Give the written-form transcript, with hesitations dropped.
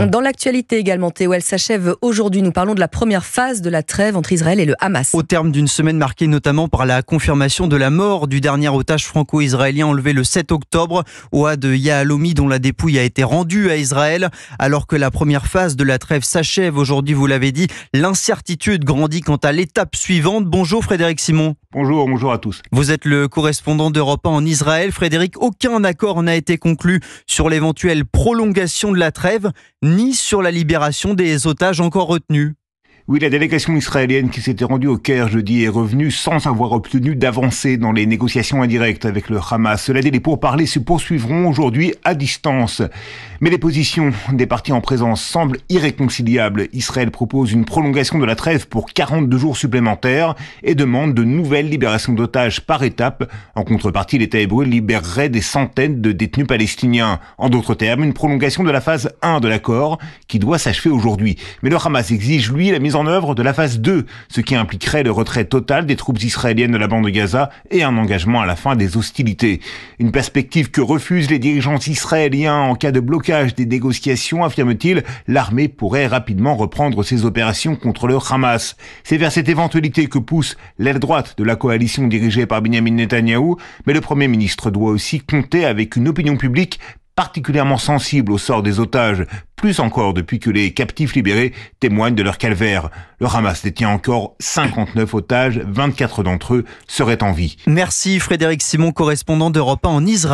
Dans l'actualité également, Théo, elle s'achève aujourd'hui. Nous parlons de la première phase de la trêve entre Israël et le Hamas. Au terme d'une semaine marquée notamment par la confirmation de la mort du dernier otage franco-israélien enlevé le 7 octobre, Ohad Yahalomi, dont la dépouille a été rendue à Israël. Alors que la première phase de la trêve s'achève aujourd'hui, vous l'avez dit, l'incertitude grandit quant à l'étape suivante. Bonjour Frédéric Simon. Bonjour à tous. Vous êtes le correspondant d'Europe 1 en Israël. Frédéric, aucun accord n'a été conclu sur l'éventuelle prolongation de la trêve, ni sur la libération des otages encore retenus. Oui, la délégation israélienne qui s'était rendue au Caire jeudi est revenue sans avoir obtenu d'avancée dans les négociations indirectes avec le Hamas. Cela dit, les pourparlers se poursuivront aujourd'hui à distance. Mais les positions des parties en présence semblent irréconciliables. Israël propose une prolongation de la trêve pour 42 jours supplémentaires et demande de nouvelles libérations d'otages par étape. En contrepartie, l'État hébreu libérerait des centaines de détenus palestiniens. En d'autres termes, une prolongation de la phase 1 de l'accord qui doit s'achever aujourd'hui. Mais le Hamas exige, lui, la mise en œuvre de la phase 2, ce qui impliquerait le retrait total des troupes israéliennes de la bande de Gaza et un engagement à la fin des hostilités. Une perspective que refusent les dirigeants israéliens en cas de blocage des négociations, affirme-t-il. L'armée pourrait rapidement reprendre ses opérations contre le Hamas. C'est vers cette éventualité que pousse l'aile droite de la coalition dirigée par Benyamin Netanyahou, mais le Premier ministre doit aussi compter avec une opinion publique particulièrement sensible au sort des otages, plus encore depuis que les captifs libérés témoignent de leur calvaire. Le Hamas détient encore 59 otages, 24 d'entre eux seraient en vie. Merci Frédéric Simon, correspondant d'Europe 1 en Israël.